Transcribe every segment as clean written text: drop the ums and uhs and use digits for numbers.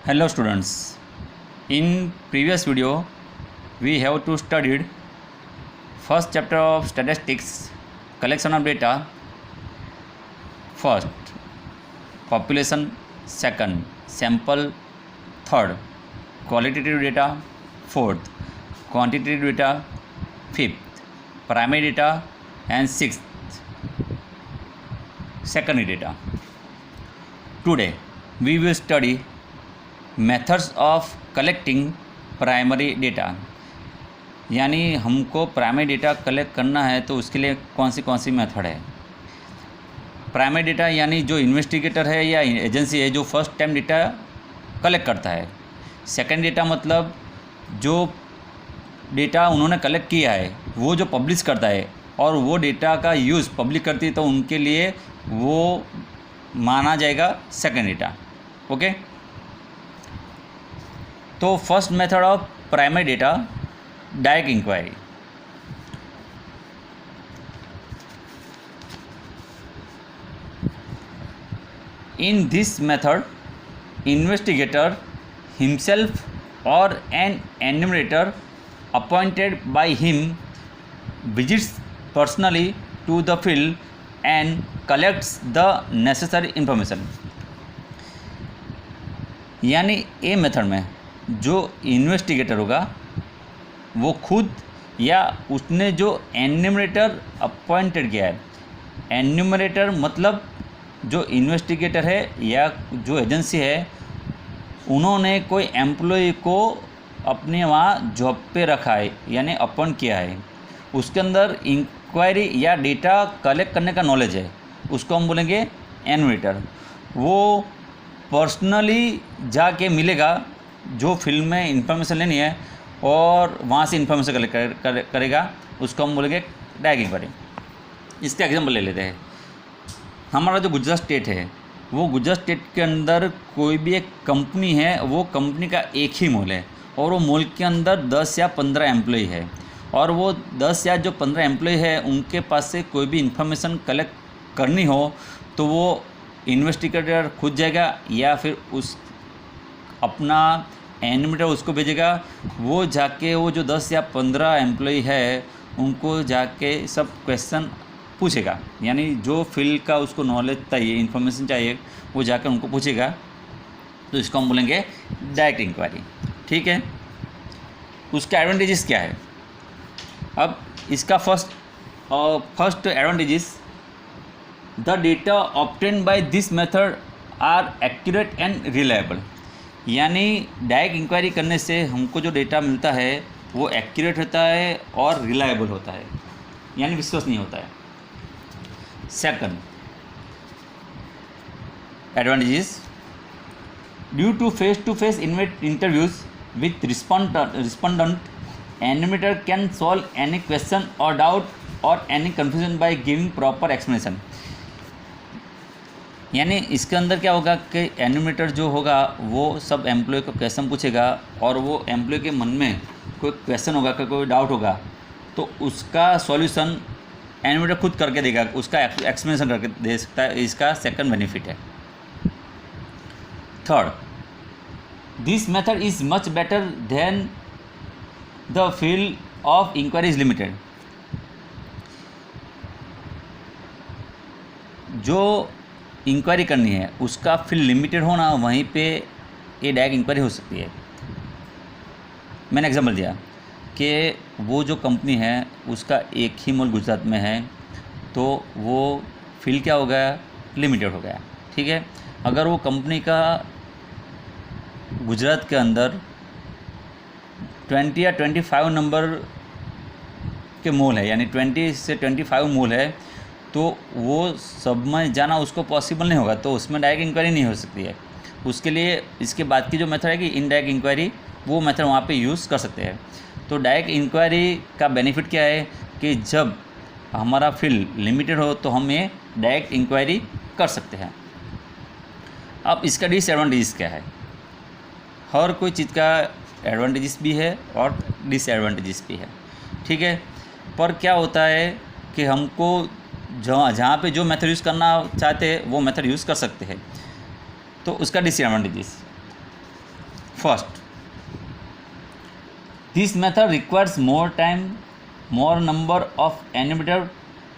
Hello students, in previous video we have to studied first chapter of statistics, collection of data. First population, second sample, third qualitative data, fourth quantitative data, fifth primary data, and sixth secondary data. Today we will study methods of collecting primary data, यानी हमको primary data collect करना है तो उसके लिए कौन सी method है। Primary data यानी जो इन्वेस्टिगेटर है या एजेंसी है जो फर्स्ट टाइम डेटा कलेक्ट करता है। सेकंड डेटा मतलब जो डेटा उन्होंने कलेक्ट किया है वो जो पब्लिश करता है और वो डेटा का यूज़ पब्लिक करती है तो उनके लिए वो माना जाएगा सेकंड डेटा। ओके, तो first method of primary data, direct inquiry. In this method investigator himself और an enumerator appointed by him visits personally to the field and collects the necessary information. यानी ए मेथड में जो investigator होगा वो खुद या उसने जो एन्यूमरेटर अपॉइंटेड किया है। एन्यूमरेटर मतलब जो इन्वेस्टिगेटर है या जो एजेंसी है उन्होंने कोई एम्प्लॉय को अपने वहाँ जॉब पे रखा है यानी अपॉइंट किया है, उसके अंदर इंक्वायरी या डेटा कलेक्ट करने का नॉलेज है, उसको हम बोलेंगे एन्यूमरेटर। वो पर्सनली जाके मिलेगा जो फील्ड में इंफॉर्मेशन लेनी है और वहाँ से इंफॉर्मेशन कलेक्ट करेगा, उसको हम बोलेंगे डायरेक्ट इंक्वायरी। इसका एग्जाम्पल ले लेते हैं। हमारा जो गुजरात स्टेट है वो गुजरात स्टेट के अंदर कोई भी एक कंपनी है, वो कंपनी का एक ही मॉल है और वो मॉल के अंदर 10 या 15 एम्प्लॉय है और वो 10 या जो 15 एम्प्लॉय है उनके पास से कोई भी इंफॉर्मेशन कलेक्ट करनी हो तो वो इन्वेस्टिगेटर खुद जाएगा या फिर उस अपना एन्यूमरेटर उसको भेजेगा। वो जाके वो जो 10 या 15 एम्प्लॉय है उनको जाके सब क्वेश्चन पूछेगा, यानी जो फील्ड का उसको नॉलेज चाहिए, इन्फॉर्मेशन चाहिए, वो जाकर उनको पूछेगा। तो इसको हम बोलेंगे डायरेक्ट इंक्वायरी। ठीक है, उसका एडवांटेजेस क्या है। अब इसका first advantages, the data obtained by this method are accurate and reliable. यानी डायरेक्ट इंक्वायरी करने से हमको जो डेटा मिलता है वो एक्यूरेट होता है और रिलायबल होता है, यानी विश्वसनीय होता है। Second advantages, due to face interviews with respondent, enumerator can solve any question और डाउट और any confusion by giving proper explanation. यानी इसके अंदर क्या होगा कि एन्यूमरेटर जो होगा वो सब एम्प्लॉय को क्वेश्चन पूछेगा और वो एम्प्लॉय के मन में कोई क्वेश्चन होगा, कोई डाउट होगा तो उसका सॉल्यूशन एन्यूमरेटर खुद करके देगा, उसका एक्सप्लेनेशन करके दे सकता है। इसका सेकंड बेनिफिट है। Third, this method is much better than the field of inquiry is limited. जो इंक्वायरी करनी है उसका फील्ड लिमिटेड होना, वहीं पे ये डायरेक्ट इंक्वायरी हो सकती है। मैंने एग्जांपल दिया कि वो जो कंपनी है उसका एक ही मॉल गुजरात में है तो वो फील्ड क्या हो गया, लिमिटेड हो गया। ठीक है, अगर वो कंपनी का गुजरात के अंदर 20 या 25 नंबर के मॉल है, यानी 20 से 25 मॉल है, तो वो सब में जाना उसको पॉसिबल नहीं होगा, तो उसमें डायरेक्ट इंक्वायरी नहीं हो सकती है। उसके लिए इसके बाद की जो मेथड है कि इनडायरेक्ट इंक्वायरी, वो मेथड वहाँ पे यूज़ कर सकते हैं। तो डायरेक्ट इंक्वायरी का बेनिफिट क्या है कि जब हमारा फील्ड लिमिटेड हो तो हम ये डायरेक्ट इंक्वायरी कर सकते हैं। अब इसका डिसएडवांटेजेस क्या है। हर कोई चीज़ का एडवांटेजेस भी है और डिसएडवांटेजेस भी है। ठीक है, पर क्या होता है कि हमको जहाँ पे जो मेथड यूज़ करना चाहते हैं वो मेथड यूज़ कर सकते हैं। तो उसका disadvantages, first, this method requires more time, more number of enumerator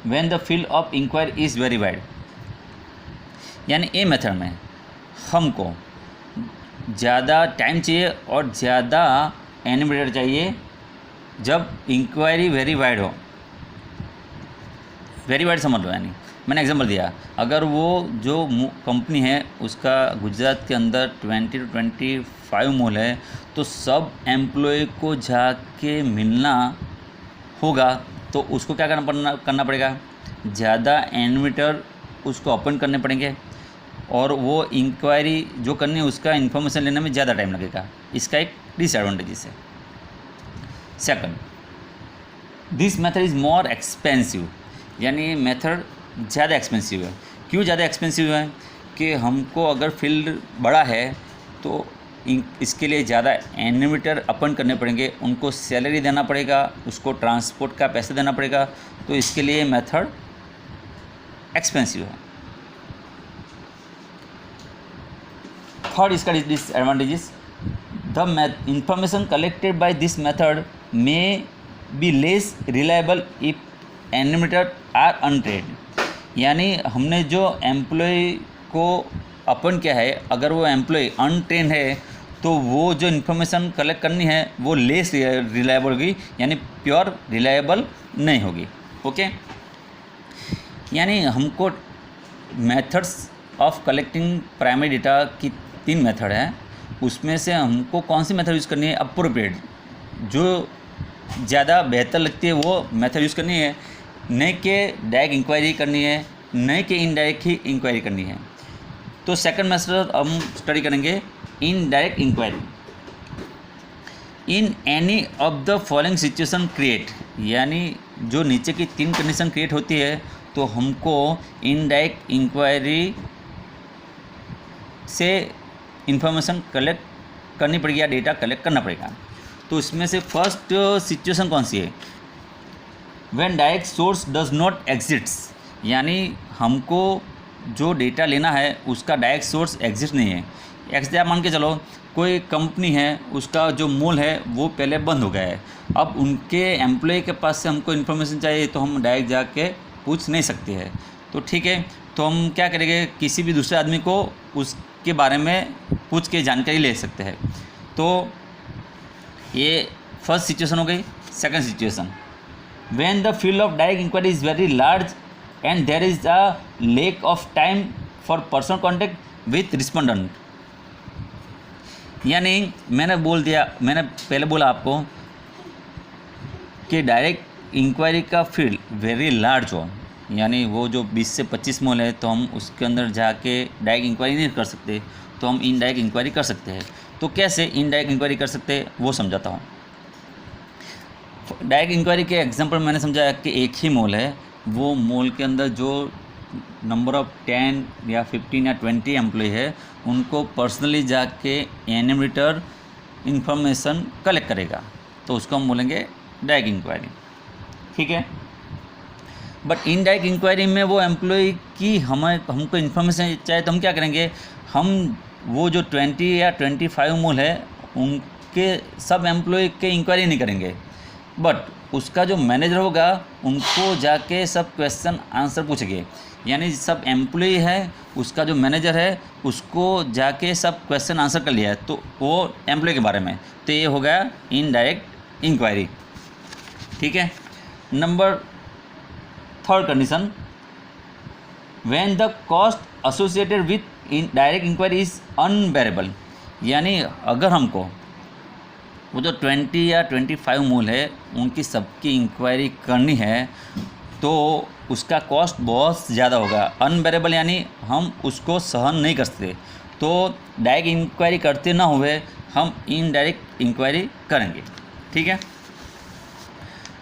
when the field of inquiry is very wide. यानी ए मेथड में हमको ज़्यादा टाइम चाहिए और ज़्यादा एन्यूमरेटर चाहिए जब इंक्वायरी वेरी वाइड हो। वेरी वाइड समझ लो, यानी मैंने एग्जांपल दिया, अगर वो जो कंपनी है उसका गुजरात के अंदर 20 to 25 मॉल है, तो सब एम्प्लॉय को जाके मिलना होगा, तो उसको क्या करना पड़ेगा, ज़्यादा एन्यूमरेटर उसको ओपन करने पड़ेंगे और वो इंक्वायरी जो करनी है उसका इन्फॉर्मेशन लेने में ज़्यादा टाइम लगेगा। इसका एक डिसएडवांटेज है। Second, this method is more expensive, यानी मेथड ज़्यादा एक्सपेंसिव है। क्यों ज़्यादा एक्सपेंसिव है कि हमको अगर फील्ड बड़ा है तो इसके लिए ज़्यादा एन्यूमरेटर ओपन करने पड़ेंगे, उनको सैलरी देना पड़ेगा, उसको ट्रांसपोर्ट का पैसा देना पड़ेगा, तो इसके लिए मेथड एक्सपेंसिव है। थर्ड, इसका disadvantages, the information collected by this method may be less reliable if enumerator are untrained. यानी हमने जो एम्प्लॉय को अपन किया है, अगर वो एम्प्लॉय अनट्रेन है तो वो जो इन्फॉर्मेशन कलेक्ट करनी है वो लेस रिलायबल होगी, यानी प्योर रिलायबल नहीं होगी। ओके, यानी हमको methods of collecting primary data की 3 मेथड है, उसमें से हमको कौन सी मेथड यूज़ करनी है, अप्रोप्रिएट, जो ज़्यादा बेहतर लगती है वो मेथड यूज़ करनी है, नहीं कि डायरेक्ट इंक्वायरी करनी है, नहीं कि इनडायरेक्ट ही इंक्वायरी करनी है। तो सेकंड मेथड हम स्टडी करेंगे, indirect inquiry. In any of the following situation create, यानी जो नीचे की 3 कंडीशन क्रिएट होती है तो हमको इनडायरेक्ट इंक्वायरी से इंफॉर्मेशन कलेक्ट करनी पड़ेगी या डेटा कलेक्ट करना पड़ेगा। तो इसमें से फर्स्ट सिचुएशन कौन सी है, when direct source does not exist, यानी हमको जो डेटा लेना है उसका डायरेक्ट सोर्स एग्जिस्ट नहीं है। एक्स मान के चलो कोई कंपनी है, उसका जो मॉल है वो पहले बंद हो गया है, अब उनके एम्प्लॉय के पास से हमको इन्फॉर्मेशन चाहिए तो हम डायरेक्ट जाके पूछ नहीं सकते हैं। तो ठीक है, तो हम क्या करेंगे, किसी भी दूसरे आदमी को उसके बारे में पूछ के जानकारी ले सकते हैं। तो ये फर्स्ट सिचुएशन हो गई। Second situation, when the field of direct inquiry is very large and there is a lack of time for personal contact with respondent. यानी मैंने पहले बोला आपको कि डायरेक्ट इंक्वायरी का फील्ड वेरी लार्ज हो, यानी वो जो 20 से 25 मॉल है तो हम उसके अंदर जाके डायरेक्ट इंक्वायरी नहीं कर सकते, तो हम इनडायरेक्ट इंक्वायरी कर सकते हैं। तो कैसे इनडायरेक्ट इंक्वायरी कर सकते हैं वो समझाता हूँ। डायरेक्ट इंक्वायरी के एग्जांपल मैंने समझाया कि एक ही मॉल है, वो मॉल के अंदर जो नंबर ऑफ 10 या 15 या 20 एम्प्लॉय है उनको पर्सनली जाके एन्यूमरेटर इंफॉर्मेशन कलेक्ट करेगा, तो उसको हम बोलेंगे डायरेक्ट इंक्वायरी। ठीक है, बट इनडायरेक्ट इंक्वायरी में वो एम्प्लॉय की हमको इन्फॉर्मेशन चाहिए तो हम क्या करेंगे, हम वो जो 20 या 25 मॉल है उनके सब एम्प्लॉय के इंक्वायरी नहीं करेंगे, बट उसका जो मैनेजर होगा उनको जाके सब क्वेश्चन आंसर पूछेंगे। यानी सब एम्प्लॉय है, उसका जो मैनेजर है उसको जाके सब क्वेश्चन आंसर कर लिया है, तो वो एम्प्लॉय के बारे में, तो ये हो गया इनडायरेक्ट इंक्वायरी। ठीक है, number third condition, when the cost associated with direct inquiry is unbearable. यानी अगर हमको वो जो 20 या 25 मॉल है उनकी सबकी इंक्वायरी करनी है तो उसका कॉस्ट बहुत ज़्यादा होगा। अनबेरेबल यानी हम उसको सहन नहीं कर सकते, तो डायरेक्ट इंक्वायरी करते ना हुए हम इनडायरेक्ट इंक्वायरी करेंगे। ठीक है,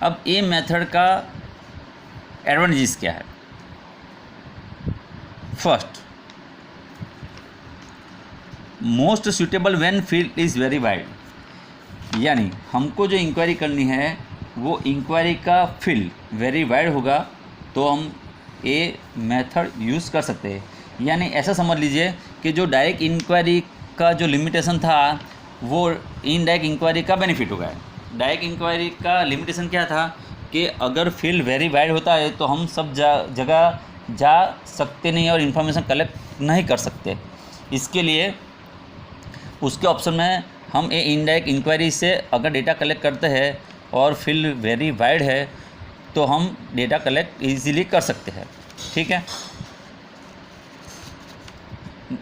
अब ये मेथड का एडवांटेजेस क्या है। First, most suitable when field is very wide, यानी हमको जो इंक्वायरी करनी है वो इंक्वायरी का फील्ड वेरी वाइड होगा तो हम ये मेथड यूज़ कर सकते हैं। यानी ऐसा समझ लीजिए कि जो डायरेक्ट इंक्वायरी का जो लिमिटेशन था वो इनडायरेक्ट इंक्वायरी का बेनिफिट होगा। डायरेक्ट इंक्वायरी का लिमिटेशन क्या था कि अगर फील्ड वेरी वाइड होता है तो हम सब जगह जा सकते नहीं और इन्फॉर्मेशन कलेक्ट नहीं कर सकते। इसके लिए उसके ऑप्शन में हम ये इनडायरेक्ट इंक्वायरी से अगर डेटा कलेक्ट करते हैं और फील्ड वेरी वाइड है तो हम डेटा कलेक्ट इजीली कर सकते हैं। ठीक है।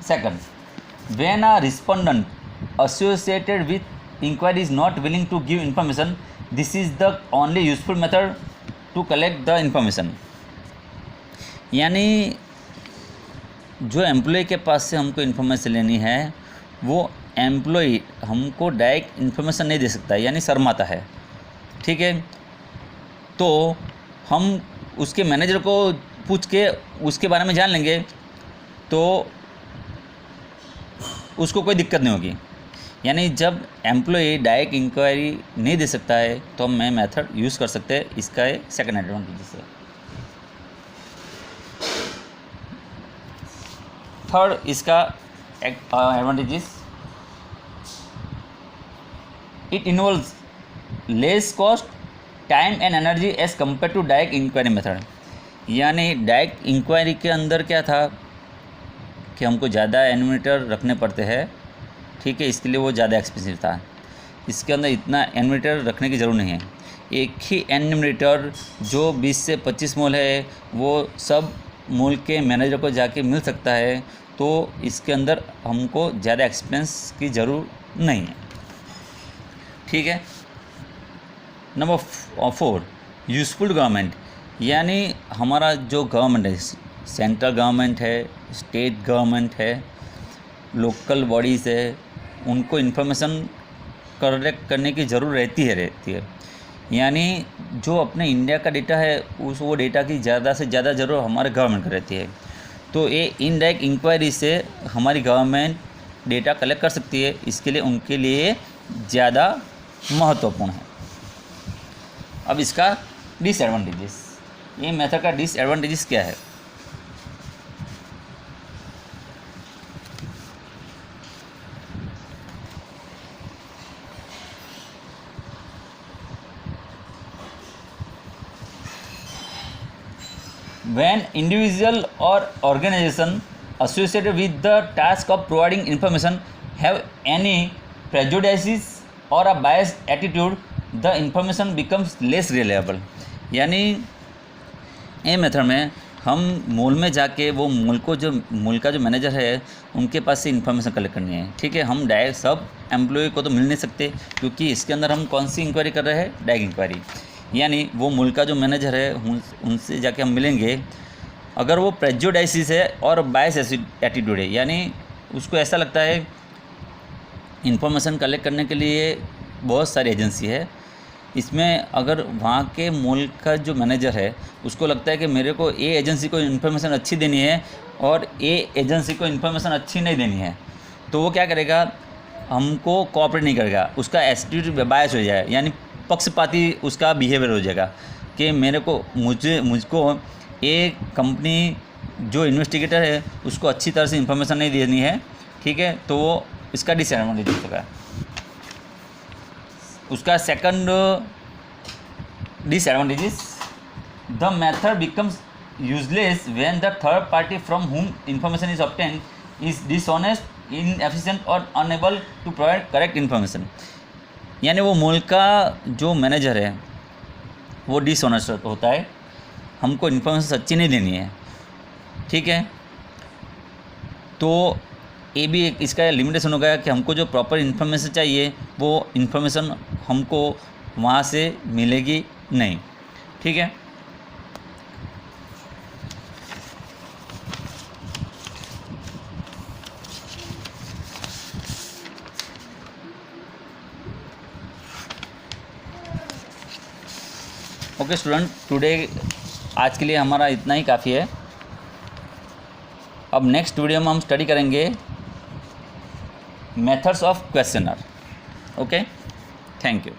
Second, when a respondent associated with inquiry is not willing to give information, this is the only useful method to collect the information। यानी जो एम्प्लॉय के पास से हमको इन्फॉर्मेशन लेनी है वो एम्प्लॉय हमको डायरेक्ट इन्फॉर्मेशन नहीं दे सकता, यानी शर्माता है। ठीक है। तो हम उसके मैनेजर को पूछ के उसके बारे में जान लेंगे तो उसको कोई दिक्कत नहीं होगी। यानी जब एम्प्लॉय डायरेक्ट इंक्वायरी नहीं दे सकता है तो हम मैं मेथड यूज़ कर सकते हैं। इसका सेकंड एडवांटेज है। थर्ड इसका advantages, it involves less cost, time and energy as compare to direct inquiry method. यानी डायरेक्ट इंक्वायरी के अंदर क्या था कि हमको ज़्यादा एन्यूमरेटर रखने पड़ते हैं। ठीक है। इसके लिए वो ज़्यादा एक्सपेंसिव था। इसके अंदर इतना एन्यूमरेटर रखने की ज़रूरत नहीं है। एक ही एन्यूमरेटर जो 20 से 25 मोल है वो सब मोल के मैनेजर को जाके मिल सकता है। तो इसके अंदर हमको ज़्यादा एक्सपेंस की ज़रूरत नहीं है। ठीक है। Number 4, useful government. यानी हमारा जो गवर्नमेंट है, सेंट्रल गवर्नमेंट है, स्टेट गवर्नमेंट है, लोकल बॉडीज़ है, उनको इन्फॉर्मेशन कलेक्ट करने की ज़रूरत रहती है। यानी जो अपने इंडिया का डेटा है वो डेटा की ज़्यादा से ज़्यादा ज़रूरत हमारे गवर्नमेंट को रहती है। तो ये इनडायरेक्ट इंक्वायरी से हमारी गवर्नमेंट डेटा कलेक्ट कर सकती है। इसके लिए उनके लिए ज़्यादा महत्वपूर्ण है। अब इसका डिसएडवांटेजेस, ये मेथड का डिसएडवांटेजेस क्या है? When individual or organization associated with the task of providing information have any prejudices or a biased attitude, the information becomes less reliable। यानी ये मेथड में हम मॉल में जाके वो मॉल का जो मैनेजर है उनके पास से इन्फॉर्मेशन कलेक्ट करनी है। ठीक है। हम डायरेक्ट सब एम्प्लॉय को तो मिल नहीं सकते क्योंकि इसके अंदर हम कौन सी इंक्वायरी कर रहे हैं, डायरेक्ट इंक्वायरी। यानी वो मॉल का जो मैनेजर है उनसे जाके हम मिलेंगे। अगर वो प्रेजुडाइसिस है और बायस एटीट्यूड है, यानी उसको ऐसा लगता है इन्फॉर्मेशन कलेक्ट करने के लिए बहुत सारी एजेंसी है, इसमें अगर वहाँ के मॉल का जो मैनेजर है उसको लगता है कि मेरे को ये एजेंसी को इन्फॉर्मेशन अच्छी देनी है और ये एजेंसी को इन्फॉर्मेशन अच्छी नहीं देनी है, तो वो क्या करेगा, हमको कोऑपरेट नहीं करेगा। उसका एटीट्यूड बायस हो जाएगा, यानी पक्षपाती उसका बिहेवियर हो जाएगा कि मुझको ये कंपनी जो इन्वेस्टिगेटर है उसको अच्छी तरह से इन्फॉर्मेशन नहीं देनी है। ठीक है। तो वो इसका डिसएडवांटेज होगा। उसका second disadvantages, the method becomes useless when the third party from whom information is obtain is dishonest, inefficient और unable to provide correct information. यानी वो मॉल का जो मैनेजर है वो डिसऑनेस्ट होता है, हमको इन्फॉर्मेशन सच्ची नहीं देनी है। ठीक है। तो ये भी एक इसका लिमिटेशन होगा कि हमको जो प्रॉपर इन्फॉर्मेशन चाहिए वो इन्फॉर्मेशन हमको वहाँ से मिलेगी नहीं। ठीक है। ओके स्टूडेंट, टुडे आज के लिए हमारा इतना ही काफ़ी है। अब नेक्स्ट वीडियो में हम स्टडी करेंगे methods of questionnaire. Okay, thank you.